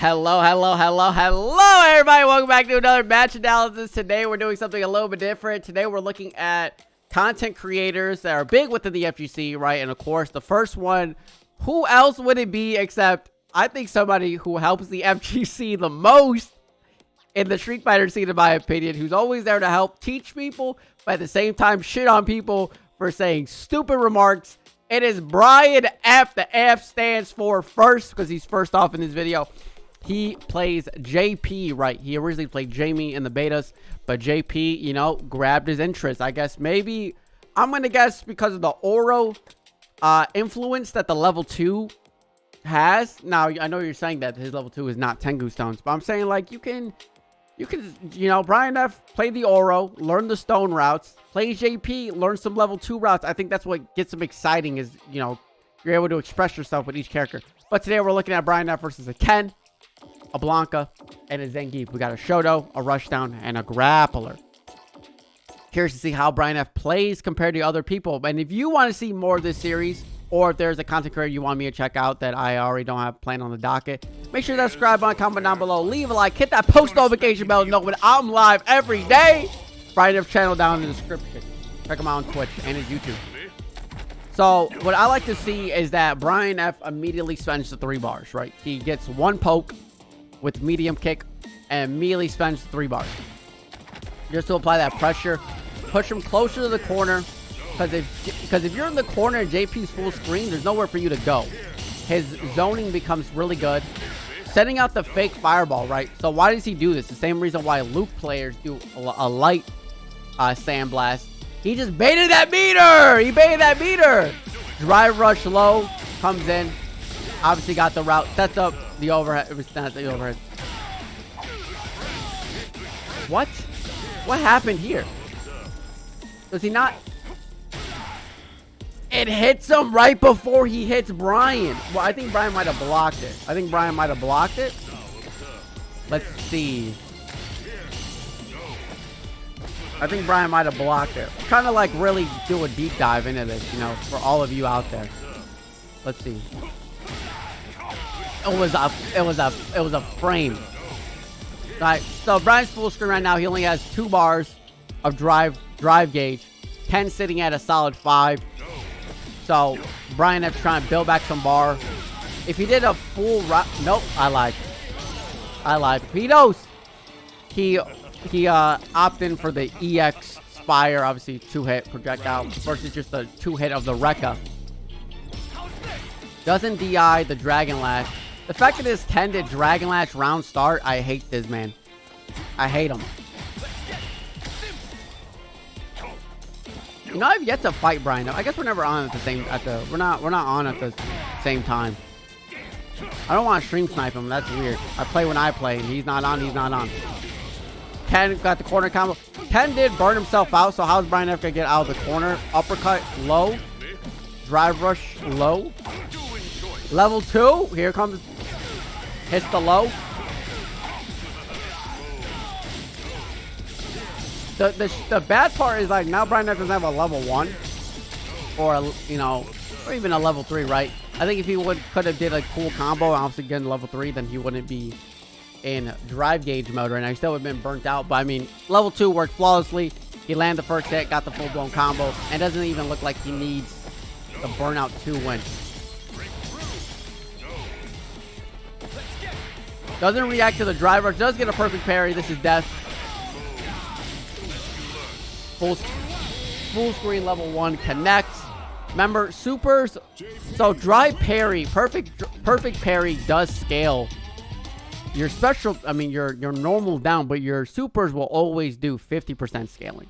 Hello, everybody. Welcome back to another match analysis. Today, we're doing something a little bit different. Today, we're looking at content creators that are big within the FGC, right? And of course, the first one, who else would it be except, I think, somebody who helps the FGC the most in the Street Fighter scene, in my opinion, who's always there to help teach people, but at the same time, shit on people for saying stupid remarks. It is Brian F. The F stands for first, because he's first off in this video. He plays JP, right? He originally played Jamie in the betas, but JP, you know, grabbed his interest. I guess maybe, I'm going to guess because of the Oro influence that the level 2 has. Now, I know you're saying that his level 2 is not Tengu Stones, but I'm saying, like, you can, you know, Brian F. play the Oro, learn the stone routes, play JP, learn some level 2 routes. I think that's what gets him exciting is, you know, you're able to express yourself with each character. But today we're looking at Brian F. versus a Ken, a Blanca, and a Zangief. We got a Shoto, a Rushdown, and a Grappler. Curious to see how Brian F. plays compared to other people. And if you want to see more of this series, or if there's a content creator you want me to check out that I already don't have planned on the docket, make sure to subscribe, comment down below, leave a like, hit that post notification bell to know when I'm live every day. Brian F. channel down in the description. Check him out on Twitch and his YouTube. So, what I like to see is that Brian F. immediately spends the 3 bars, right? He gets 1 poke with medium kick and immediately spends 3 bars. Just to apply that pressure, push him closer to the corner. Because if you're in the corner and JP's full screen, there's nowhere for you to go. His zoning becomes really good. Setting out the fake fireball, right? So why does he do this? The same reason why Luke players do a light sandblast. He just baited that meter! He baited that meter! Drive rush low, comes in. Obviously got the route, sets up the overhead. It was not the overhead. What? What happened here? Does he not? It hits him right before he hits Brian. Well, I think Brian might have blocked it. Let's see. I think Brian might have blocked it. Kind of like really do a deep dive into this, you know, for all of you out there. Let's see. It was a frame. All right, so Brian's full screen right now. He only has 2 bars of drive gauge. Ken sitting at a solid 5. So Brian F's trying to build back some bar. If he did a full nope, I lied. He knows. He opted in for the EX Spire, obviously 2-hit projectile versus just the 2-hit of the Rekka. Doesn't DI the Dragon Lash. The fact that this Ken did Dragon Lash round start, I hate this man. I hate him. You know, I've yet to fight Brian. I guess we're never on at the same we're not on at the same time. I don't want to stream snipe him. That's weird. I play when I play. He's not on. Ken got the corner combo. Ken did burn himself out. So how's Brian F gonna get out of the corner? Uppercut low. Drive rush low. Level 2. Here comes. Hits the low. The bad part is, like, now Brian F doesn't have a level 1 or a, you know, or even a level 3, right? I think if he could have did a cool combo and obviously get level 3, then he wouldn't be in drive gauge mode right now. He still would have been burnt out. But I mean, level 2 worked flawlessly. He landed the first hit, got the full blown combo, and doesn't even look like he needs the burnout 2 win. Doesn't react to the drive rush. Does get a perfect parry. This is death. Full screen level 1 connects. Remember, supers. So dry parry, perfect parry does scale. Your special, I mean your normal down, but your supers will always do 50% scaling.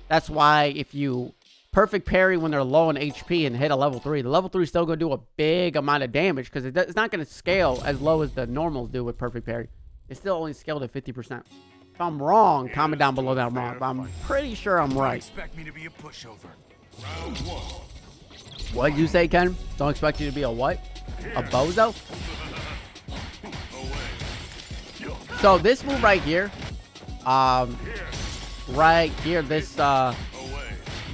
That's why if you perfect parry when they're low in HP and hit a level 3, the level 3 is still gonna do a big amount of damage because it's not gonna scale as low as the normals do with perfect parry. It's still only scaled at 50%. If I'm wrong, comment down below that I'm wrong. But I'm pretty sure I'm right. Expect me to be a pushover. What'd you say, Ken? Don't expect you to be a what? A bozo? So this move right here,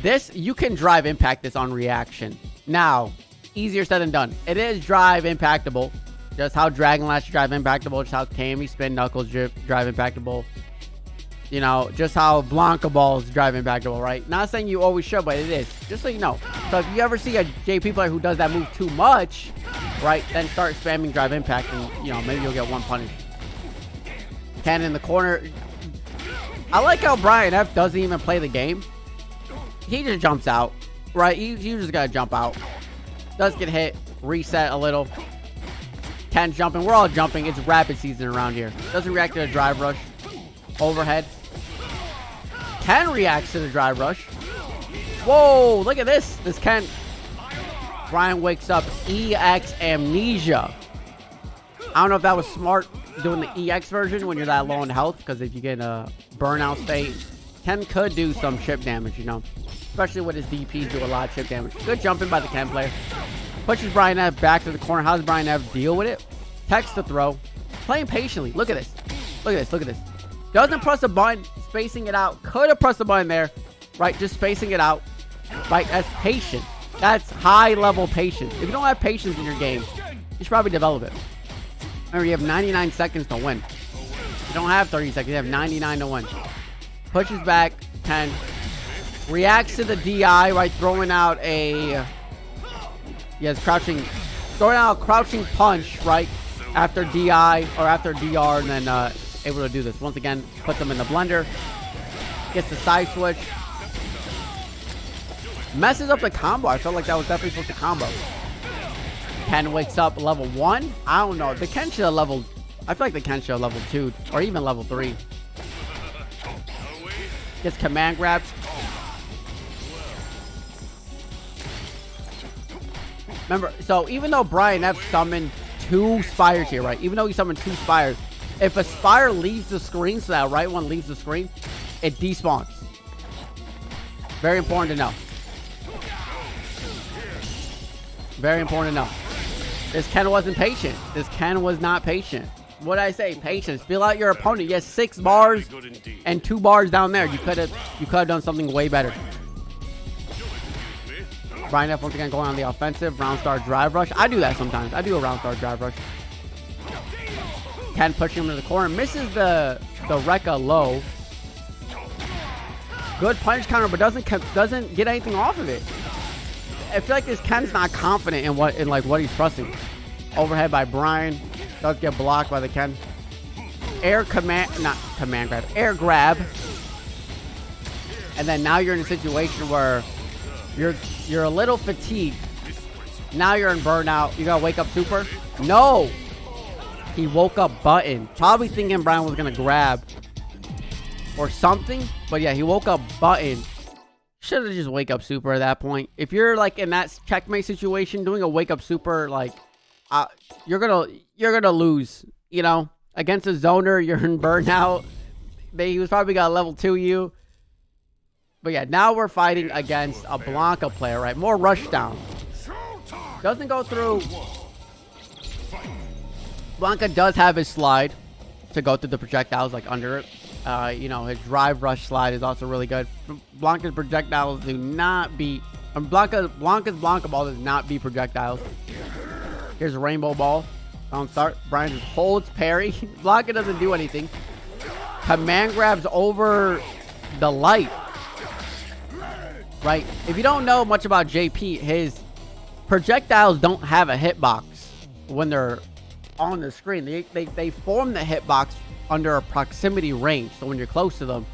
this you can drive impact this on reaction. Now, easier said than done. It is drive impactable. Just how Dragon Lash drive impactable, just how Cammy Spin Knuckles drive impactable. You know, just how Blanca Balls drive impactable, right? Not saying you always should, but it is. Just so you know. So if you ever see a JP player who does that move too much, right, then start spamming drive impact and, you know, maybe you'll get one punish. Ken in the corner. I like how Brian F doesn't even play the game. He just jumps out, right? You just gotta jump out. Does get hit, reset a little. Ken jumping. We're all jumping. It's rapid season around here. Doesn't react to a drive rush. Overhead. Ken reacts to the drive rush. Whoa, look at this. This Ken. Brian wakes up. EX amnesia. I don't know if that was smart doing the EX version when you're that low in health, because if you get a burnout state, Ken could do some chip damage, you know. Especially with his DPs do a lot of chip damage. Good jumping by the Ken player. Pushes Brian F back to the corner. How does Brian F deal with it? Text the throw. Playing patiently. Look at this. Look at this. Look at this. Doesn't press a button. Spacing it out. Could have pressed a button there. Right? Just spacing it out. Right? That's patience. That's high level patience. If you don't have patience in your game, you should probably develop it. Remember, you have 99 seconds to win. You don't have 30 seconds. You have 99 to win. Pushes back. 10. Reacts to the DI, right? Throwing out a... Yes, crouching. Throwing out a crouching punch, right? After DI or after DR, and then able to do this. Once again, puts them in the blender. Gets the side switch. Messes up the combo. I felt like that was definitely supposed to combo. Ken wakes up level 1. I don't know. The Ken should have leveled... I feel like the Ken should have level 2 or even level 3. Gets command grabs. Remember, so even though Brian F summoned 2 spires here, right? Even though he summoned 2 spires, if a spire leaves the screen, so that right one leaves the screen, it despawns. Very important to know. Very important to know. This Ken wasn't patient. This Ken was not patient. What did I say? Patience. Feel out your opponent. You have 6 bars and 2 bars down there. You could have done something way better. Brian F once again going on the offensive. Round star drive rush. I do that sometimes. I do a round star drive rush. Ken pushing him to the corner. Misses the Rekka low. Good punch counter, but doesn't get anything off of it. I feel like this Ken's not confident in what he's pressing. Overhead by Brian. Does get blocked by the Ken. Air grab. And then now you're in a situation where you're a little fatigued. Now you're in burnout. You gotta wake up super. No. He woke up button. Probably thinking Brian was gonna grab or something. But yeah, he woke up button. Should have just wake up super at that point. If you're like in that checkmate situation, doing a wake up super, like you're gonna lose. You know, against a zoner, you're in burnout. He was probably got level 2 you. But yeah, now we're fighting against a Blanca player, right? More rush down. Doesn't go through. Blanca does have his slide to go through the projectiles, like under it. You know, his drive rush slide is also really good. Blanca's projectiles do not beat... Blanca's Blanca ball does not beat projectiles. Here's a rainbow ball. Round start. Brian just holds parry. Blanca doesn't do anything. Command grabs over the light. Right? If you don't know much about JP, his projectiles don't have a hitbox when they're on the screen. They form the hitbox under a proximity range. So when you're close to them,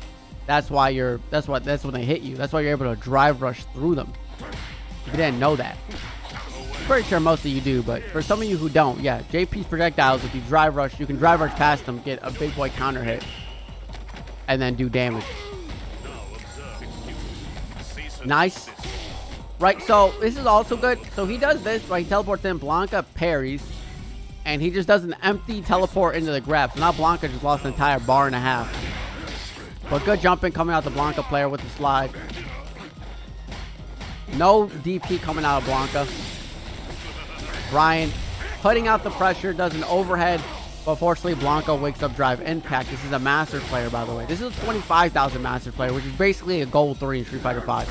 that's when they hit you. That's why you're able to drive rush through them. If you didn't know that. Pretty sure most of you do, but for some of you who don't, yeah, JP's projectiles, if you drive rush, you can drive rush past them, get a big boy counter hit, and then do damage. Nice. Right, so this is also good. So he does this, right? He teleports in, Blanca parries, and he just does an empty teleport into the grab. So now Blanca just lost an entire bar and a half. But good jumping coming out the Blanca player with the slide. No DP coming out of Blanca. Brian putting out the pressure, does an overhead, but fortunately Blanca wakes up drive impact. This is a master player, by the way. This is a 25,000 master player, which is basically a gold 3 in Street Fighter 5.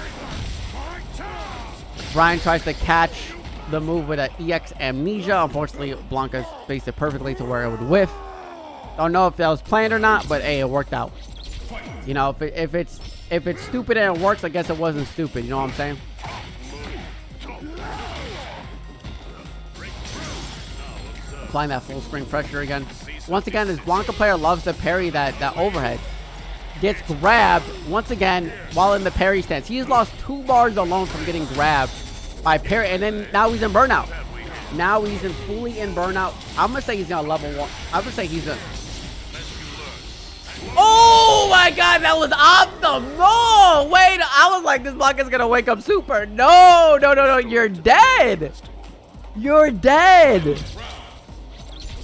Brian tries to catch the move with an EX Amnesia. Unfortunately, Blanca spaced it perfectly to where it would whiff. Don't know if that was planned or not, but hey, it worked out. You know, if it's stupid and it works, I guess it wasn't stupid. You know what I'm saying? Applying that full spring pressure again. Once again, this Blanca player loves to parry that overhead. Gets grabbed once again while in the parry stance. He's lost 2 bars alone from getting grabbed by parry, and then now he's in burnout. Now he's fully in burnout. I'm gonna say he's gonna level 1. I'm gonna say he's a. Oh my god, that was optimal! Wait, I was like, this Blanca's gonna wake up super. No, you're dead. You're dead.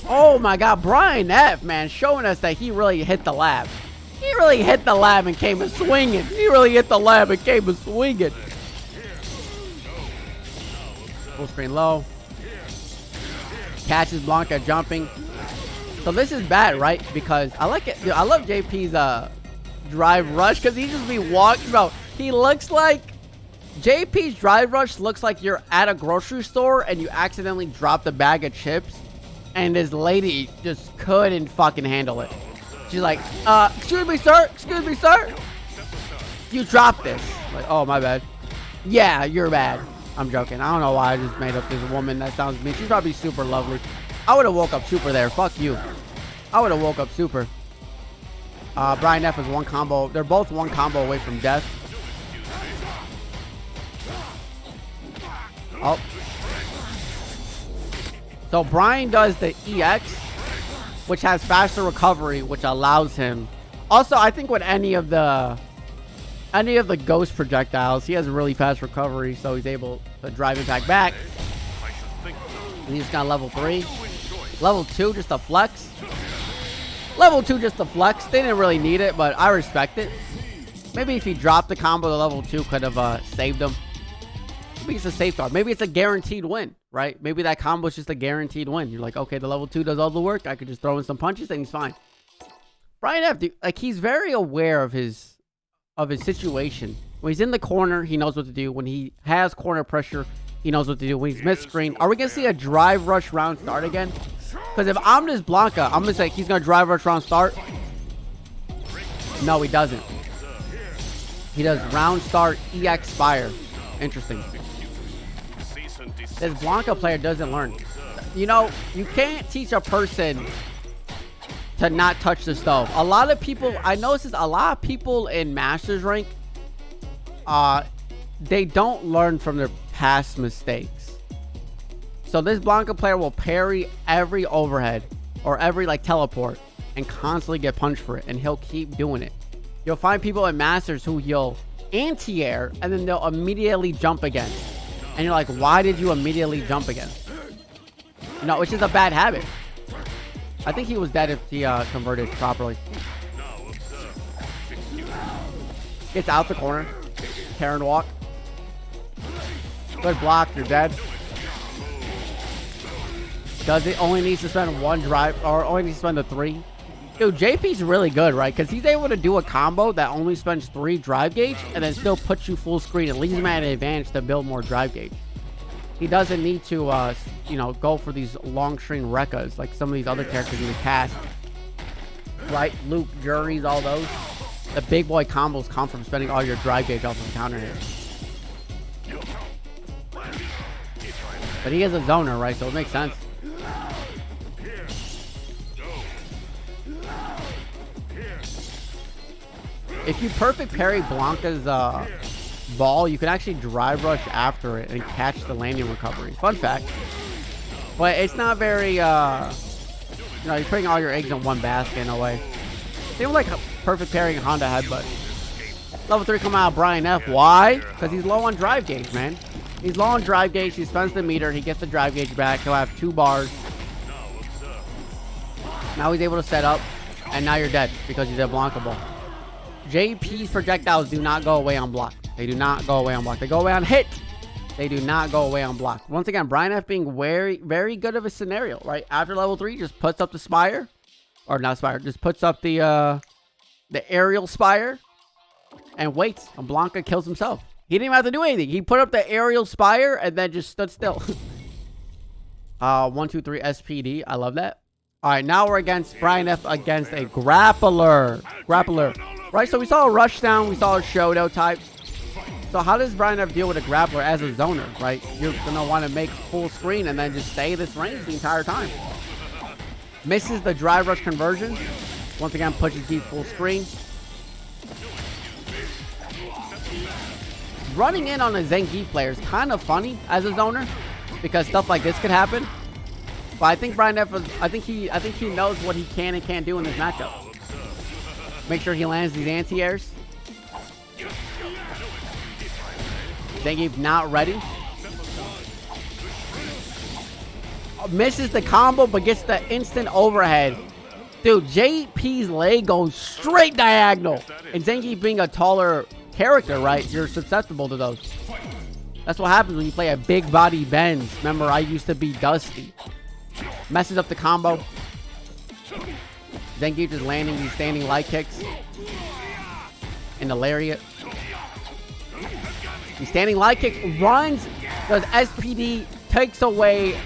Oh my god, Brian F, man, showing us that he really hit the lab. He really hit the lab and came a swinging. He really hit the lab and came a swinging. Full screen low. Catches Blanca jumping. So this is bad, right? Because I like it. Dude, I love JP's drive rush because he just be walking. Bro, he looks like JP's drive rush looks like you're at a grocery store and you accidentally dropped a bag of chips. And this lady just couldn't fucking handle it. She's like, excuse me, sir. Excuse me, sir. You dropped this. Like, oh, my bad. Yeah, you're bad. I'm joking. I don't know why I just made up this woman. That sounds mean. She's probably super lovely. I would have woke up super there. Fuck you. I would have woke up super. Brian F is 1 combo. They're both 1 combo away from death. Oh. So Brian does the EX, which has faster recovery, which allows him. Also, I think with any of the ghost projectiles, he has a really fast recovery, so he's able to drive impact back. And he's got level 3. Level 2, just a flex. Level 2, just a flex. They didn't really need it, but I respect it. Maybe if he dropped the combo, the level 2 could have saved him. Maybe it's a safeguard. Maybe it's a guaranteed win, right? Maybe that combo is just a guaranteed win. You're like, okay, the level 2 does all the work. I could just throw in some punches and he's fine. Brian F, dude, like, he's very aware of his situation. When he's in the corner, he knows what to do. When he has corner pressure, he knows what to do. When he's mid-screen, are we going to see a drive rush round start again? Because if I'm this Blanca, I'm going to say he's going to drive rush round start. No, he doesn't. He does round start EX Spire. Interesting. This Blanca player doesn't learn. You know, you can't teach a person to not touch the stove. A lot of people, I noticed a lot of people in Masters rank, they don't learn from their past mistakes. So this Blanca player will parry every overhead or every like teleport and constantly get punched for it, and he'll keep doing it. You'll find people in Masters who you'll anti-air and then they'll immediately jump again. And you're like, why did you immediately jump again? You know, which is a bad habit. I think he was dead if he converted properly. Gets out the corner. Karen walk. Good block, you're dead. Does it only needs to spend 1 drive, or only needs to spend a 3? Dude, JP's really good, right? Because he's able to do a combo that only spends 3 drive gauge and then still puts you full screen and leaves him at an advantage to build more drive gauge. He doesn't need to, you know, go for these long string Rekkas like some of these other characters in the cast. Right? Luke, Juries, all those. The big boy combos come from spending all your drive gauge off of counter hit. But he is a zoner, right? So it makes sense. If you perfect parry Blanca's ball, you can actually drive rush after it and catch the landing recovery. Fun fact. But it's not very, you know, you're putting all your eggs in one basket in a way. Same like perfect parrying Honda Headbutt. Level 3 come out of Brian F. Why? Because he's low on drive gauge, man. He's low on drive gauge. He spends the meter. He gets the drive gauge back. He'll have 2 bars. Now he's able to set up. And now you're dead because you did Blanca ball. JP's projectiles do not go away on block. They do not go away on block. They go away on hit. They do not go away on block. Once again, Brian F being very, very good of a scenario, right? After level 3, just puts up the spire. Or not spire. Just puts up the aerial spire. And waits. And Blanca kills himself. He didn't even have to do anything. He put up the aerial spire and then just stood still. 1, 2, 3 SPD. I love that. All right, now we're against Brian F against a grappler. Right, so we saw a rush down. We saw a Shoto type. So how does Brian F deal with a grappler as a zoner, right? You're going to want to make full screen and then just stay this range the entire time. Misses the drive rush conversion. Once again, pushes deep full screen. Running in on a Zangief player is kind of funny as a zoner because stuff like this could happen. But I think Brian F, I think he knows what he can and can't do in this matchup. Make sure he lands these anti-airs. Zangief not ready. Misses the combo, but gets the instant overhead. Dude, JP's leg goes straight diagonal. And Zangief being a taller character, right? You're susceptible to those. That's what happens when you play a big body bends. Remember, I used to be Dusty. Messes up the combo. Zangief is landing these standing light kicks. And the lariat. The standing light kick runs, does SPD, takes away.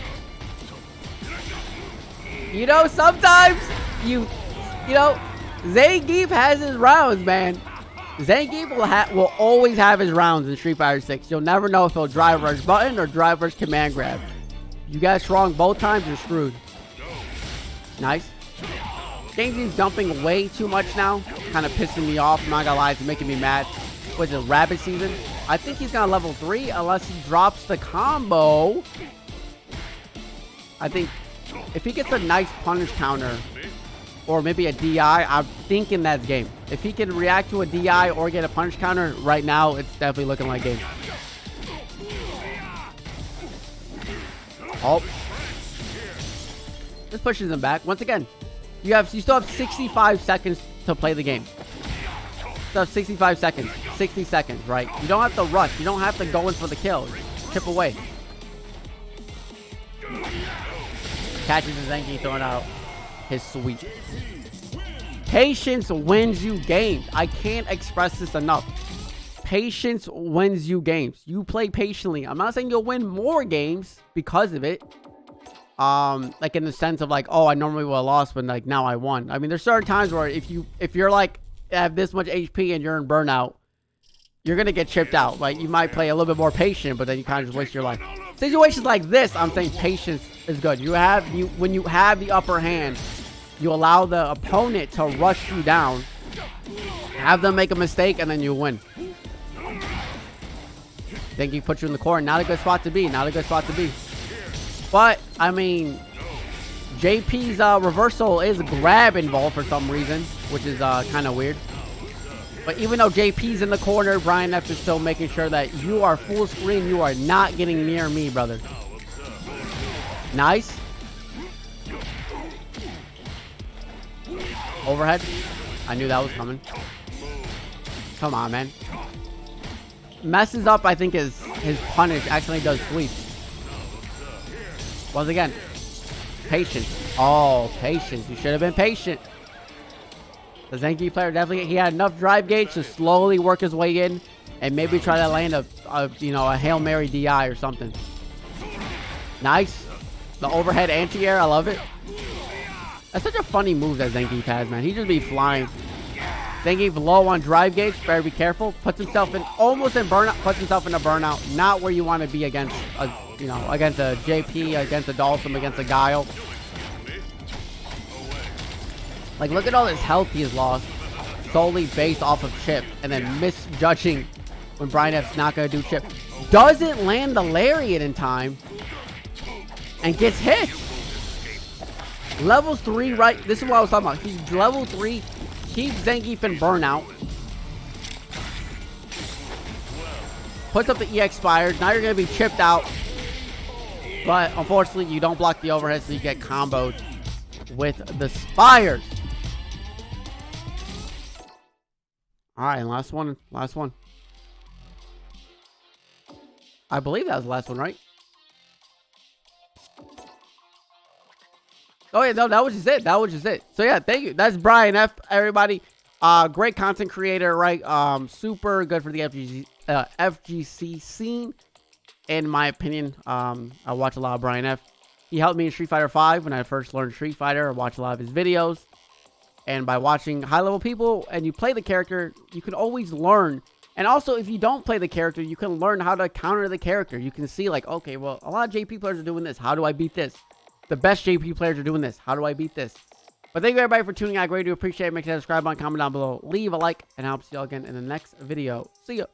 You know, sometimes you know, Zangief has his rounds, man. Zangief will always have his rounds in Street Fighter 6. You'll never know if he'll drive rush button or drive rush command grab. You guys strong both times, you're screwed. Nice. Zangief's dumping way too much now. Kind of pissing me off. I'm not gonna lie, it's making me mad. Was it Rabbit Season? I think he's gonna level 3 unless he drops the combo. I think if he gets a nice punish counter or maybe a DI, I'm thinking that's game. If he can react to a DI or get a punish counter right now, it's definitely looking like game. Oh. This pushes him back. Once again, you still have 65 seconds to play the game. So 65 seconds, 60 seconds, right? You don't have to rush. You don't have to go in for the kill. Chip away. Catches his Zangief throwing out his sweep. Patience wins you games. I can't express this enough. Patience wins you games. You play patiently. I'm not saying you'll win more games because of it. Like in the sense of like, oh, I normally would have lost, but like now I won. I mean, there's certain times where if you're like have this much HP and you're in burnout, you're gonna get chipped out. Like you might play a little bit more patient, but then you kind of just waste your life. Situations like this, I'm saying patience is good. When you have the upper hand, you allow the opponent to rush you down, have them make a mistake, and then you win. Think you put you in the corner. Not a good spot to be. Not a good spot to be. But I mean, JP's reversal is grab involved for some reason, which is kind of weird. But even though JP's in the corner, Brian F is still making sure that you are full screen. You are not getting near me, brother. Nice. Overhead. I knew that was coming. Come on, man. Messes up, I think, his punish actually does sweep. Once again, patience. Oh, patience. You should have been patient. The Zangief player definitely, he had enough drive gauge to slowly work his way in and maybe try to land a Hail Mary DI or something. Nice. The overhead anti-air, I love it. That's such a funny move that Zangief has, man. He just be flying. Zangief low on drive gauge, better be careful. Puts himself in almost in burnout, puts himself in a burnout. Not where you want to be against a, against a JP, against a Dalsum, against a Guile. Like, look at all this health he has lost solely based off of chip and then misjudging when Brian F's not going to do chip. Doesn't land the lariat in time and gets hit. Level 3, right? This is what I was talking about. He's level 3. Keeps Zangief in burnout. Puts up the EX Spires. Now you're going to be chipped out. But unfortunately, you don't block the overhead, so you get comboed with the Spires. Alright, and last one. Last one. I believe that was the last one, right? Oh, yeah, no, that was just it. That was just it. So, yeah, thank you. That's Brian F, everybody. Great content creator, right? Super good for the FGC scene, in my opinion. I watch a lot of Brian F. He helped me in Street Fighter 5 when I first learned Street Fighter. I watched a lot of his videos. And by watching high-level people and you play the character, you can always learn. And also, if you don't play the character, you can learn how to counter the character. You can see, like, okay, well, a lot of JP players are doing this. How do I beat this? The best JP players are doing this. How do I beat this? But thank you, everybody, for tuning in. I greatly do appreciate it. Make sure to subscribe, comment down below, leave a like, and I'll see you all again in the next video. See ya.